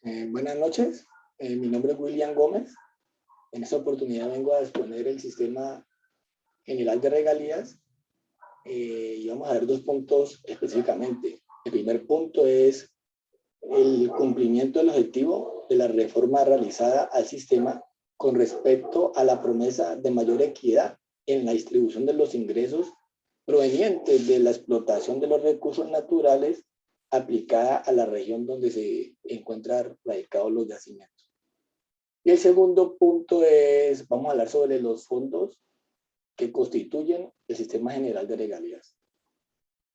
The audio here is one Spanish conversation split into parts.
Buenas noches, mi nombre es William Gómez. En esta oportunidad vengo a exponer el sistema general de regalías y vamos a ver dos puntos específicamente. El primer punto es el cumplimiento del objetivo de la reforma realizada al sistema con respecto a la promesa de mayor equidad en la distribución de los ingresos provenientes de la explotación de los recursos naturales aplicada a la región donde se encuentran radicados los yacimientos. Y el segundo punto es, vamos a hablar sobre los fondos que constituyen el sistema general de regalías.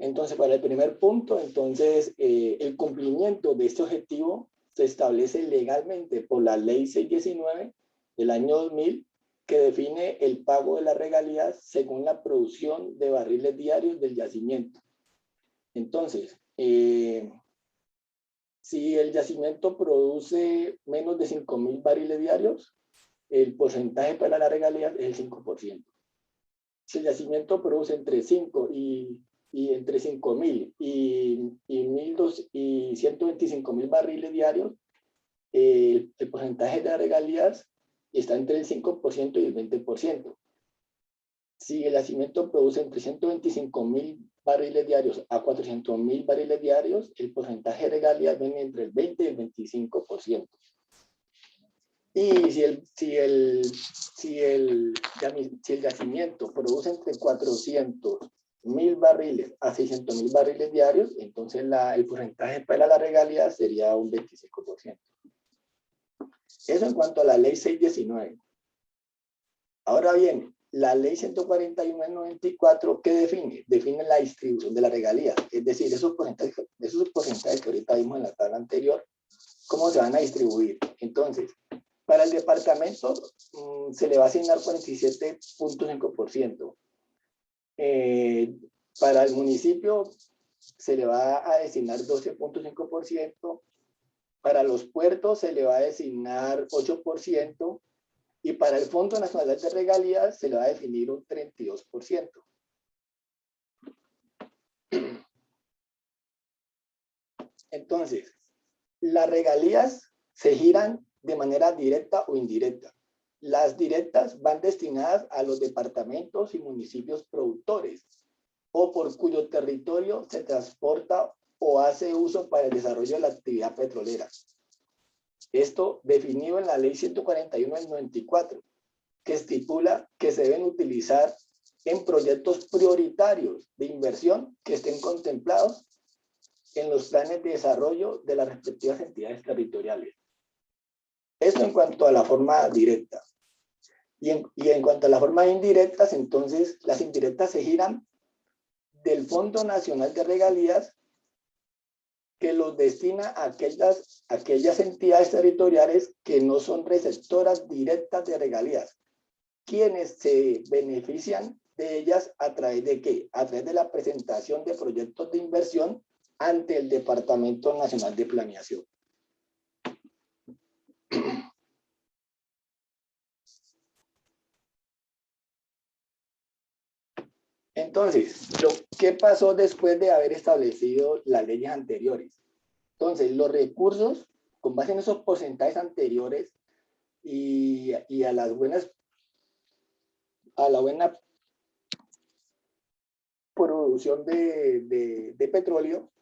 Entonces, para el primer punto, el cumplimiento de este objetivo se establece legalmente por la Ley 619 del año 2000, que define el pago de las regalías según la producción de barriles diarios del yacimiento. Entonces, si el yacimiento produce menos de 5.000 barriles diarios, el porcentaje para la regalía es el 5%. Si el yacimiento produce entre 5.000 y 125.000 barriles diarios, el porcentaje de las regalías está entre el 5% y el 20%. Si el yacimiento produce entre 125.000 barriles diarios a 400.000 barriles diarios, el porcentaje de regalías viene entre el 20 y el 25%. Y si el yacimiento produce entre 400.000 barriles a 600.000 barriles diarios, entonces el porcentaje para la regalía sería un 25%. Eso en cuanto a la ley 619. Ahora bien, la ley 141 del 94, ¿qué define? Define la distribución de la regalía. Es decir, esos porcentajes que ahorita vimos en la tabla anterior, ¿cómo se van a distribuir? Entonces, para el departamento se le va a asignar 47.5%. Para el municipio se le va a designar 12.5%. Para los puertos se le va a designar 8%. Y para el Fondo Nacional de Regalías se le va a definir un 32%. Entonces, las regalías se giran de manera directa o indirecta. Las directas van destinadas a los departamentos y municipios productores o por cuyo territorio se transporta o hace uso para el desarrollo de la actividad petrolera. Esto definido en la ley 141 del 94, que estipula que se deben utilizar en proyectos prioritarios de inversión que estén contemplados en los planes de desarrollo de las respectivas entidades territoriales. Esto en cuanto a la forma directa. Y en cuanto a las formas indirectas, entonces las indirectas se giran del Fondo Nacional de Regalías, que los destina a aquellas entidades territoriales que no son receptoras directas de regalías, quienes se benefician de ellas a través de ¿qué? A través de la presentación de proyectos de inversión ante el Departamento Nacional de Planeación. Entonces, ¿qué pasó después de haber establecido las leyes anteriores? Entonces, los recursos, con base en esos porcentajes anteriores y a la buena producción de petróleo,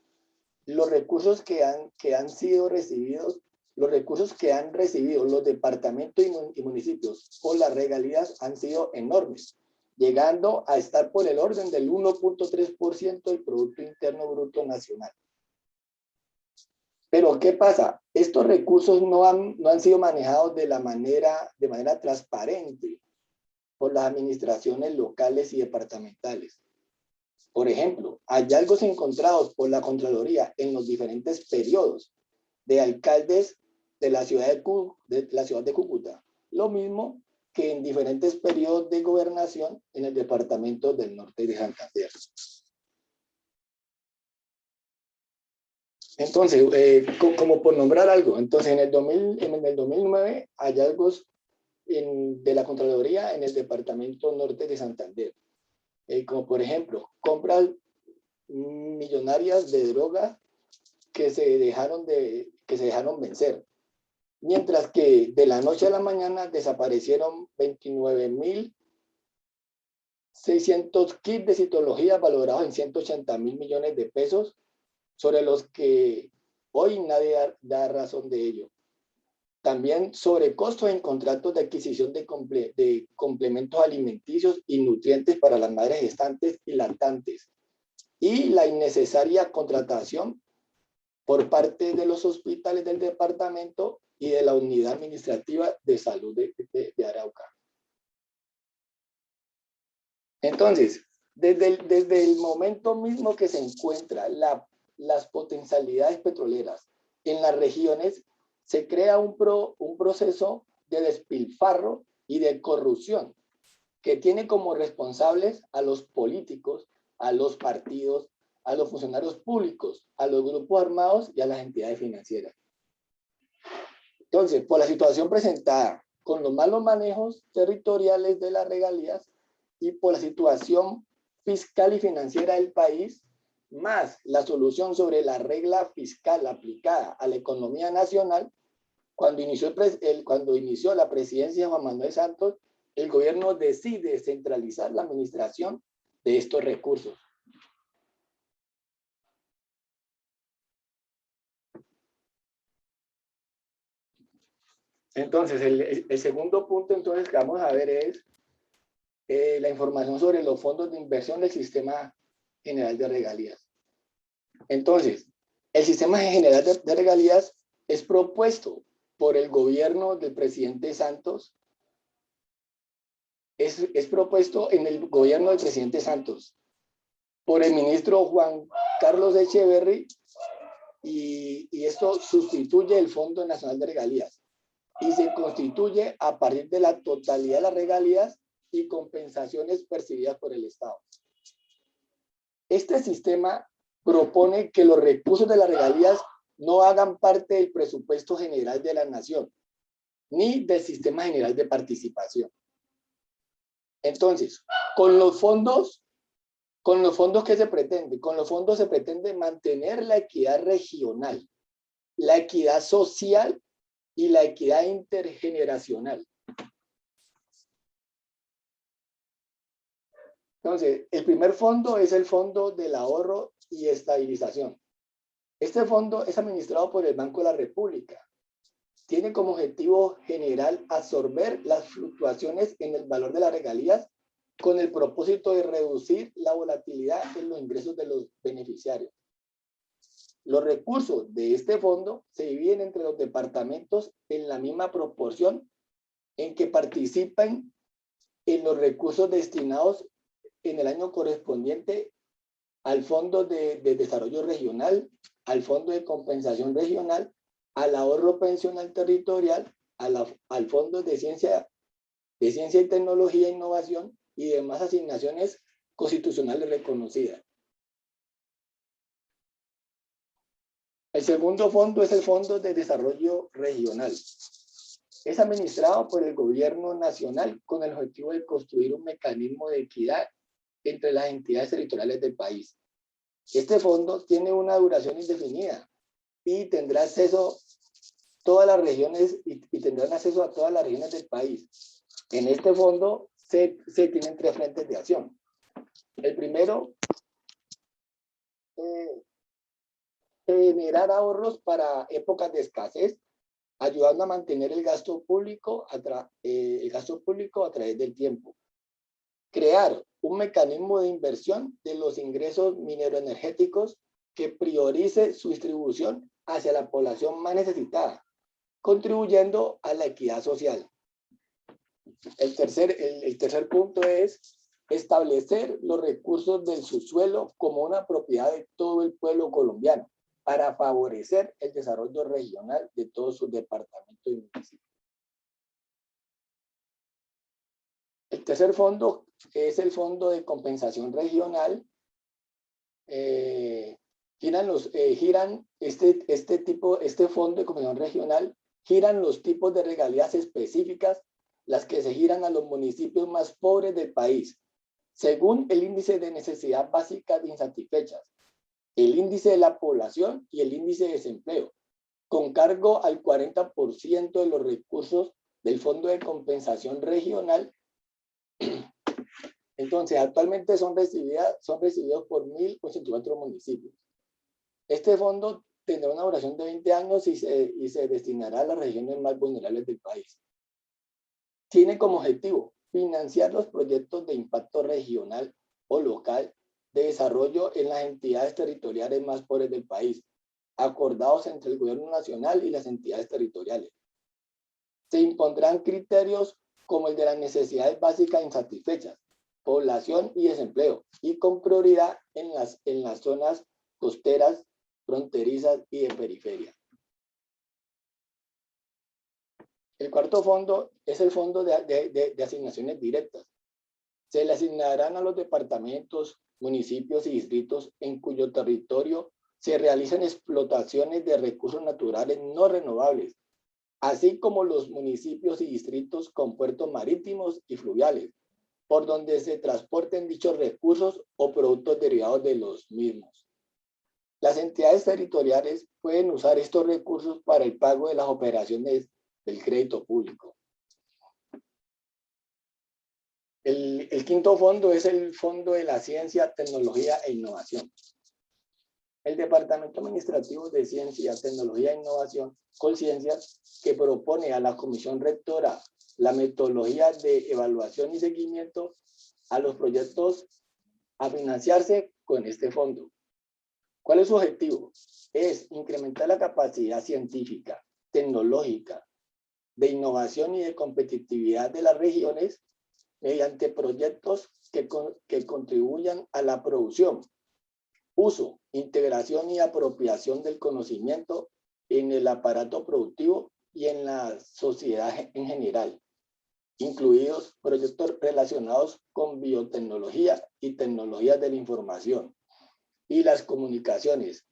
los recursos que han sido recibidos, los recursos que han recibido los departamentos y municipios por las regalías han sido enormes, llegando a estar por el orden del 1.3% del Producto Interno Bruto Nacional. Pero, ¿qué pasa? Estos recursos no han sido manejados de manera transparente por las administraciones locales y departamentales. Por ejemplo, hallazgos encontrados por la Contraloría en los diferentes periodos de alcaldes de la ciudad de Cúcuta, lo mismo que en diferentes periodos de gobernación en el departamento del norte de Santander. Entonces, como por nombrar algo, entonces en el 2009, hallazgos de la Contraloría en el departamento norte de Santander. Como por ejemplo, compras millonarias de droga que se dejaron vencer. mientras que de la noche a la mañana desaparecieron 29.600 kits de citología valorados en 180.000 millones de pesos, sobre los que hoy nadie da razón de ello. También sobrecostos en contratos de adquisición de complementos alimenticios y nutrientes para las madres gestantes y lactantes, y la innecesaria contratación por parte de los hospitales del departamento y de la Unidad Administrativa de Salud de Arauca. Entonces, desde el momento mismo que se encuentra las potencialidades petroleras en las regiones, se crea un proceso de despilfarro y de corrupción que tiene como responsables a los políticos, a los partidos, a los funcionarios públicos, a los grupos armados y a las entidades financieras. Entonces, por la situación presentada, con los malos manejos territoriales de las regalías y por la situación fiscal y financiera del país, más la solución sobre la regla fiscal aplicada a la economía nacional, cuando inició la presidencia de Juan Manuel Santos, el gobierno decide centralizar la administración de estos recursos. Entonces, el segundo punto entonces que vamos a ver es la información sobre los fondos de inversión del Sistema General de Regalías. Entonces, el Sistema General de Regalías es propuesto por el gobierno del presidente Santos, es propuesto en el gobierno del presidente Santos por el ministro Juan Carlos Echeverry, y esto sustituye el Fondo Nacional de Regalías y se constituye a partir de la totalidad de las regalías y compensaciones percibidas por el Estado. Este sistema propone que los recursos de las regalías no hagan parte del presupuesto general de la nación, ni del sistema general de participación. Entonces, con los fondos que se pretende, con los fondos se pretende mantener la equidad regional, la equidad social y la equidad intergeneracional. Entonces, el primer fondo es el Fondo del Ahorro y Estabilización. Este fondo es administrado por el Banco de la República. Tiene como objetivo general absorber las fluctuaciones en el valor de las regalías con el propósito de reducir la volatilidad en los ingresos de los beneficiarios. Los recursos de este fondo se dividen entre los departamentos en la misma proporción en que participan en los recursos destinados en el año correspondiente al Fondo de Desarrollo Regional, al Fondo de Compensación Regional, al Ahorro Pensional Territorial, al Fondo de Ciencia y Tecnología e Innovación y demás asignaciones constitucionales reconocidas. El segundo fondo es el Fondo de Desarrollo Regional. Es administrado por el gobierno nacional con el objetivo de construir un mecanismo de equidad entre las entidades territoriales del país. Este fondo tiene una duración indefinida y tendrá acceso a todas las regiones y tendrán acceso a todas las regiones del país. En este fondo se tienen tres frentes de acción. El primero, generar ahorros para épocas de escasez, ayudando a mantener el gasto público a través del tiempo. Crear un mecanismo de inversión de los ingresos mineroenergéticos que priorice su distribución hacia la población más necesitada, contribuyendo a la equidad social. El tercer punto es establecer los recursos del subsuelo como una propiedad de todo el pueblo colombiano para favorecer el desarrollo regional de todos sus departamentos y municipios. El tercer fondo es el Fondo de Compensación Regional. Este fondo de compensación regional giran los tipos de regalías específicas, las que se giran a los municipios más pobres del país, según el índice de necesidad básica de insatisfechas, el índice de la población y el índice de desempleo, con cargo al 40% de los recursos del Fondo de Compensación Regional. Entonces, actualmente son recibidos por 1.084 municipios. Este fondo tendrá una duración de 20 años y se destinará a las regiones más vulnerables del país. Tiene como objetivo financiar los proyectos de impacto regional o local de desarrollo en las entidades territoriales más pobres del país, acordados entre el gobierno nacional y las entidades territoriales. Se impondrán criterios como el de las necesidades básicas insatisfechas, población y desempleo, y con prioridad en las zonas costeras, fronterizas y de periferia. El cuarto fondo es el fondo de asignaciones directas. Se le asignarán a los departamentos, municipios y distritos en cuyo territorio se realizan explotaciones de recursos naturales no renovables, así como los municipios y distritos con puertos marítimos y fluviales, por donde se transporten dichos recursos o productos derivados de los mismos. Las entidades territoriales pueden usar estos recursos para el pago de las operaciones del crédito público. El quinto fondo es el Fondo de la Ciencia, Tecnología e Innovación. El Departamento Administrativo de Ciencia, Tecnología e Innovación, Colciencias, que propone a la Comisión Rectora la metodología de evaluación y seguimiento a los proyectos a financiarse con este fondo. ¿Cuál es su objetivo? Es incrementar la capacidad científica, tecnológica, de innovación y de competitividad de las regiones mediante proyectos que contribuyan a la producción, uso, integración y apropiación del conocimiento en el aparato productivo y en la sociedad en general, incluidos proyectos relacionados con biotecnología y tecnologías de la información y las comunicaciones,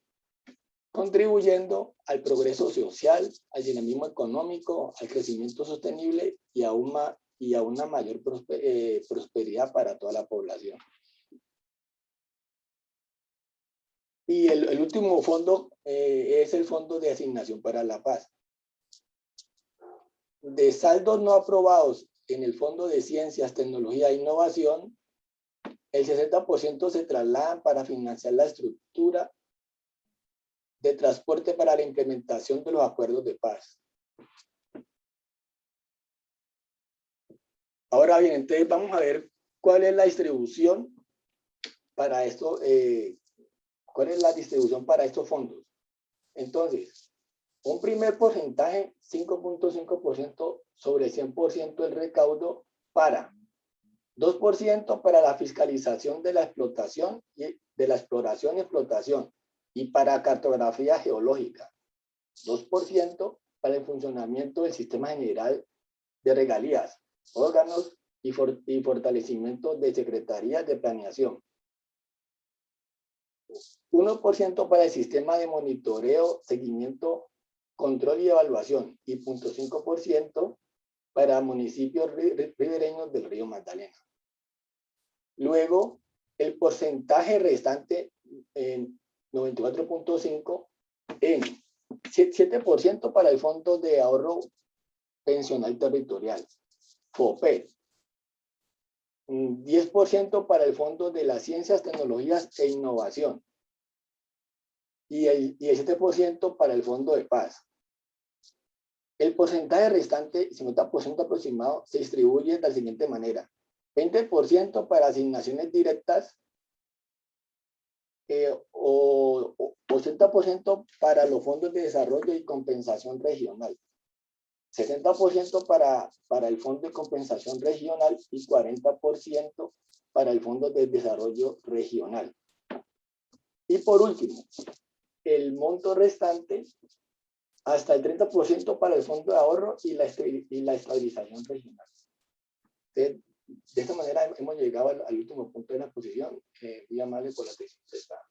contribuyendo al progreso social, al dinamismo económico, al crecimiento sostenible y a una mayor prosperidad para toda la población. Y el último fondo es el Fondo de Asignación para la Paz. De saldos no aprobados en el Fondo de Ciencias, Tecnología e Innovación, el 60% se trasladan para financiar la estructura de transporte para la implementación de los acuerdos de paz. Ahora bien, entonces vamos a ver cuál es la distribución para esto, cuál es la distribución para estos fondos. Entonces, un primer porcentaje, 5.5% sobre el 100% del recaudo para 2% para la fiscalización de la explotación y de la exploración y explotación y para cartografía geológica, 2% para el funcionamiento del sistema general de regalías, órganos y fortalecimiento de secretarías de planeación, 1% para el sistema de monitoreo, seguimiento, control y evaluación y 0.5% para municipios ribereños del río Magdalena. Luego, el porcentaje restante en 94.5 en 7% para el Fondo de Ahorro Pensional Territorial, FOPET, 10% para el Fondo de las Ciencias, Tecnologías e Innovación y el 7% para el Fondo de Paz. El porcentaje restante, 50% aproximado, se distribuye de la siguiente manera: 20% para asignaciones directas o 80% para los fondos de desarrollo y compensación regional, 60% para el Fondo de Compensación Regional y 40% para el Fondo de Desarrollo Regional. Y por último, el monto restante, hasta el 30% para el Fondo de Ahorro y la estabilización regional. Entonces, de esta manera hemos llegado al último punto de la exposición. Muy amable por la atención prestada.